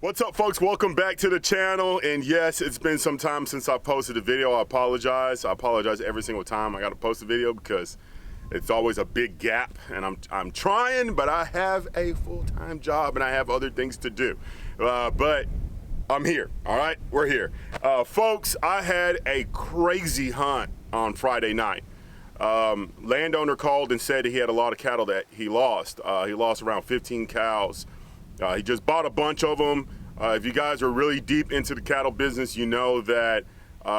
What's up, folks? Welcome back to the channel. And yes, it's been some time since I posted a video. I apologize. I apologize every single time I got to post a video because it's always a big gap, and I'm trying, but I have a full-time job and I have other things to do. But I'm here. All right, we're here. Folks, I had a crazy hunt on Friday night. Landowner called and said he had a lot of cattle that he lost. He lost around 15 cows. He just bought a bunch of them. If you guys are really deep into the cattle business, you know that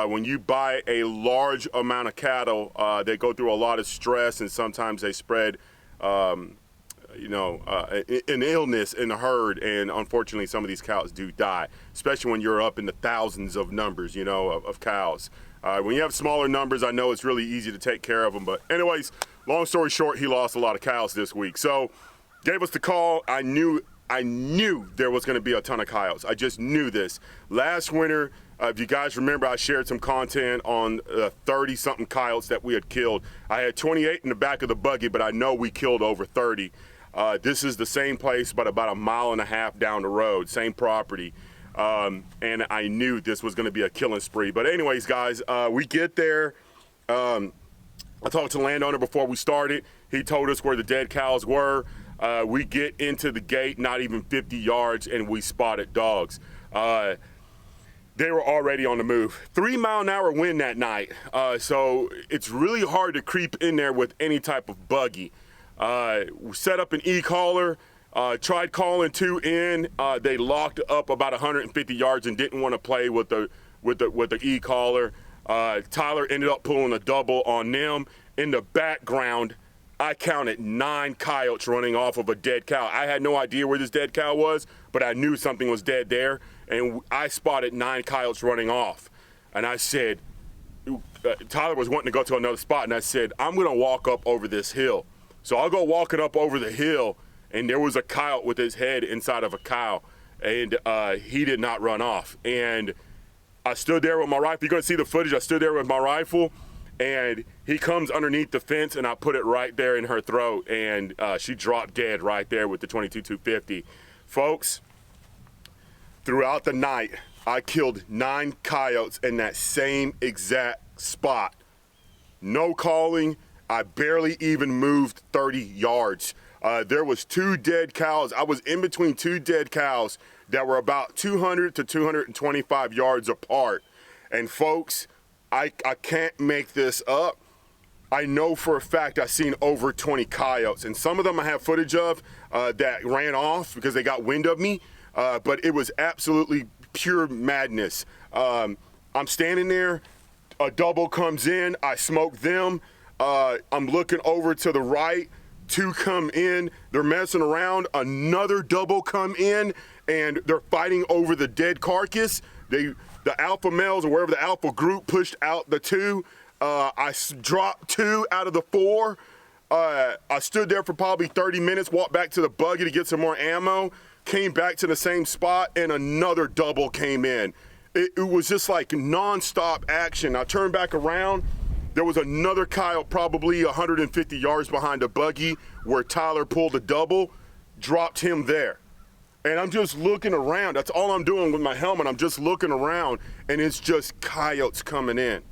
when you buy a large amount of cattle, they go through a lot of stress, and sometimes they spread, an illness in the herd, and unfortunately some of these cows do die, especially when you're up in the thousands of numbers, of cows. When you have smaller numbers, I know it's really easy to take care of them, but anyways, long story short, he lost a lot of cows this week. So gave us the call. I knew there was going to be a ton of coyotes. I just knew this. Last winter, if you guys remember, I shared some content on 30-something coyotes that we had killed. I had 28 in the back of the buggy, but I know we killed over 30. This is the same place, but about a mile and a half down the road, same property. And I knew this was going to be a killing spree. But anyways, guys, we get there. I talked to the landowner before we started. He told us where the dead cows were. We get into the gate, not even 50 yards, and we spotted dogs. They were already on the move. 3-mile-an-hour wind that night, so it's really hard to creep in there with any type of buggy. We set up an e-collar, tried calling 2 in. They locked up about 150 yards and didn't want to play with the e-collar. Tyler ended up pulling a double on them. In the background, I counted 9 coyotes running off of a dead cow. I had no idea where this dead cow was, but I knew something was dead there, and I spotted 9 coyotes running off. And I said, Tyler was wanting to go to another spot, and I said, I'm gonna walk up over this hill. So I'll go walking up over the hill, and there was a coyote with his head inside of a cow, and he did not run off. And I stood there with my rifle. You're gonna see the footage. I stood there with my rifle, and he comes underneath the fence, and I put it right there in her throat, and she dropped dead right there with the 22-250. Folks, throughout the night, I killed 9 coyotes in that same exact spot. No calling. I barely even moved 30 yards. There was 2 dead cows. I was in between 2 dead cows that were about 200 to 225 yards apart. And folks, I can't make this up. I know for a fact I've seen over 20 coyotes, and some of them I have footage of that ran off because they got wind of me, but it was absolutely pure madness. I'm standing there, a double comes in, I smoke them, I'm looking over to the right, 2 come in, they're messing around, another double come in, and they're fighting over the dead carcass. The alpha males, or wherever the alpha group, pushed out the 2. I dropped 2 out of the 4. I stood there for probably 30 minutes, walked back to the buggy to get some more ammo, came back to the same spot, and another double came in. It was just like nonstop action. I turned back around. There was another coyote probably 150 yards behind the buggy where Tyler pulled a double, dropped him there. And I'm just looking around. That's all I'm doing with my helmet. I'm just looking around, and it's just coyotes coming in.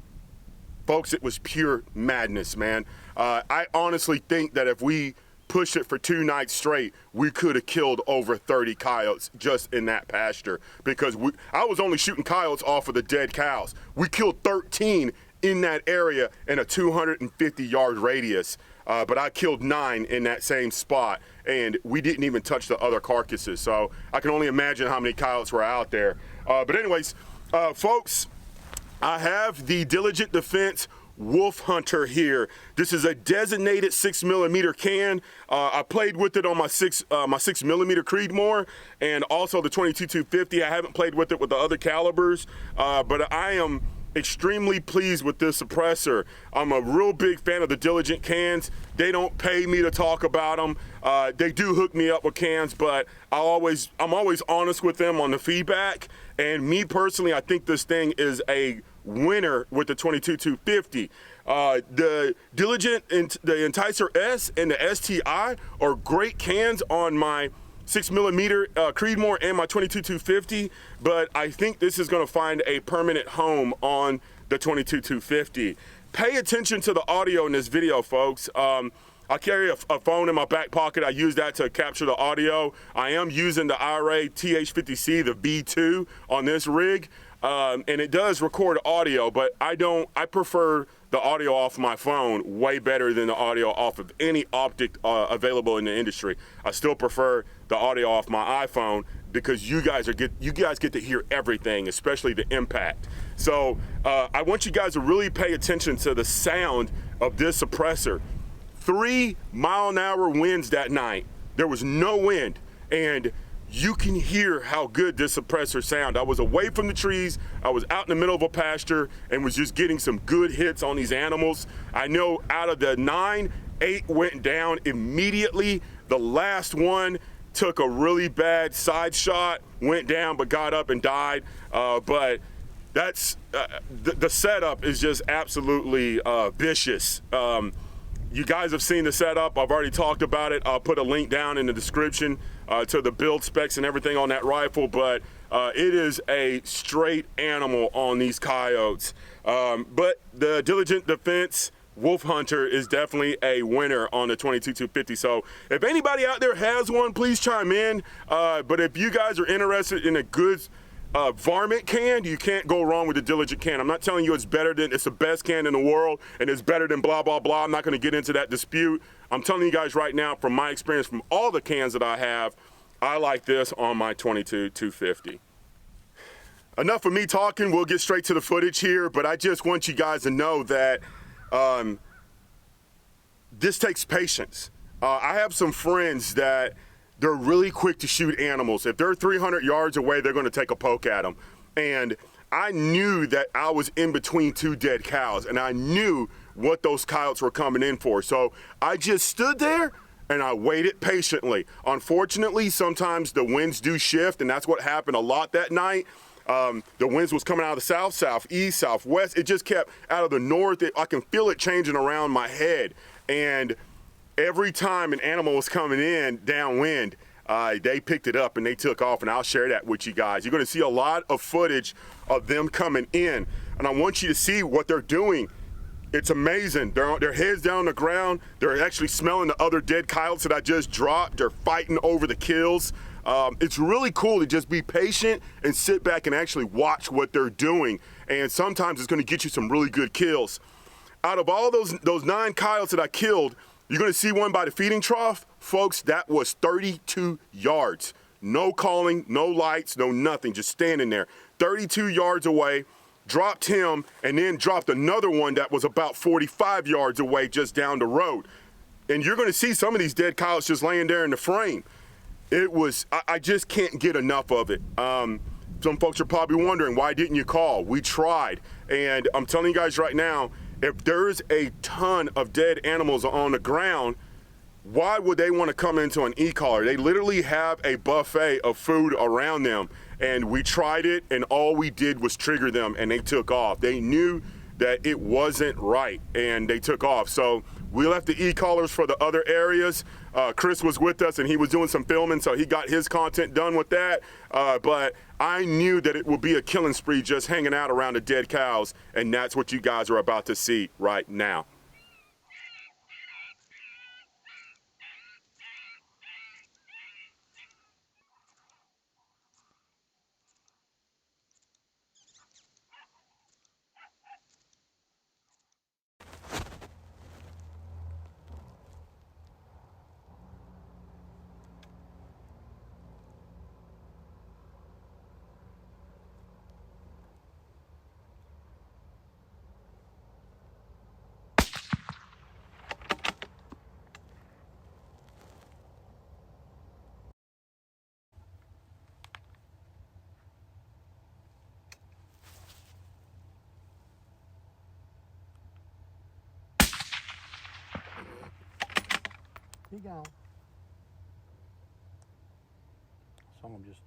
Folks, it was pure madness, man. I honestly think that if we pushed it for 2 nights straight, we could have killed over 30 coyotes just in that pasture, because I was only shooting coyotes off of the dead cows. We killed 13 in that area in a 250-yard radius. But I killed 9 in that same spot, and we didn't even touch the other carcasses. So I can only imagine how many coyotes were out there. But anyways, folks, I have the Diligent Defense Wolf Hunter here. This is a designated 6mm can. I played with it on my 6mm Creedmoor, and also the 22-250. I haven't played with it with the other calibers, but I am extremely pleased with this suppressor. I'm a real big fan of the Diligent cans. They don't pay me to talk about them. They do hook me up with cans, but I'm always honest with them on the feedback. And me personally, I think this thing is a winner with the 22-250. The Diligent and the Enticer S and the STI are great cans on my 6mm Creedmoor and my 22-250, but I think this is going to find a permanent home on the 22-250. Pay attention to the audio in this video, folks. I carry a phone in my back pocket. I use that to capture the audio. I am using the IRA TH50C, the V2 on this rig, and it does record audio, but I prefer the audio off my phone way better than the audio off of any optic available in the industry. I still prefer the audio off my iPhone because you guys get to hear everything, especially the impact. So I want you guys to really pay attention to the sound of this suppressor. 3-mile-an-hour winds that night. There was no wind, and you can hear how good this suppressor sound. I was away from the trees, I was out in the middle of a pasture, and was just getting some good hits on these animals. I know out of the 9, 8 went down immediately. The last one took a really bad side shot, went down but got up and died. But that's the setup is just absolutely vicious. You guys have seen the setup. I've already talked about it. I'll put a link down in the description to the build specs and everything on that rifle, but it is a straight animal on these coyotes. But the Diligent Defense Wolf Hunter is definitely a winner on the 22-250. So if anybody out there has one, please chime in. But if you guys are interested in a good varmint can, you can't go wrong with the Diligent can. I'm not telling you it's the best can in the world and it's better than blah, blah, blah. I'm not going to get into that dispute. I'm telling you guys right now, from my experience, from all the cans that I have, I like this on my 22-250. Enough of me talking. We'll get straight to the footage here, but I just want you guys to know that this takes patience. I have some friends that they're really quick to shoot animals. If they're 300 yards away, they're going to take a poke at them. And I knew that I was in between 2 dead cows, and I knew what those coyotes were coming in for. So I just stood there and I waited patiently. Unfortunately, sometimes the winds do shift, and that's what happened a lot that night. The winds was coming out of the south, southeast, southwest. It just kept out of the north. I can feel it changing around my head. And every time an animal was coming in downwind, they picked it up and they took off, and I'll share that with you guys. You're going to see a lot of footage of them coming in, and I want you to see what they're doing. It's amazing. Their heads down on the ground. They're actually smelling the other dead coyotes that I just dropped. They're fighting over the kills. It's really cool to just be patient and sit back and actually watch what they're doing, and sometimes it's going to get you some really good kills. Out of all those 9 coyotes that I killed, you're going to see one by the feeding trough. Folks, that was 32 yards. No calling, no lights, no nothing, just standing there. 32 yards away, dropped him, and then dropped another one that was about 45 yards away just down the road. And you're going to see some of these dead coyotes just laying there in the frame. I just can't get enough of it. Some folks are probably wondering, why didn't you call? We tried. And I'm telling you guys right now, if there's a ton of dead animals on the ground, why would they want to come into an e-collar? They literally have a buffet of food around them, and we tried it, and all we did was trigger them, and they took off. They knew that it wasn't right, and they took off. So we left the e-collars for the other areas. Chris was with us, and he was doing some filming, so he got his content done with that. But I knew that it would be a killing spree just hanging out around the dead cows, and that's what you guys are about to see right now. He gone. Saw him just.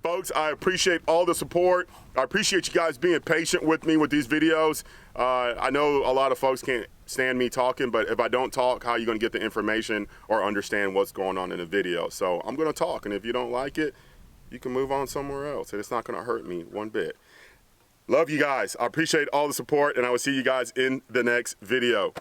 Folks, I appreciate all the support. I appreciate you guys being patient with me with these videos. I know a lot of folks can't stand me talking, but if I don't talk, how are you going to get the information or understand what's going on in the video? So I'm going to talk, and if you don't like it, you can move on somewhere else, and it's not going to hurt me one bit. Love you guys. I appreciate all the support, and I will see you guys in the next video.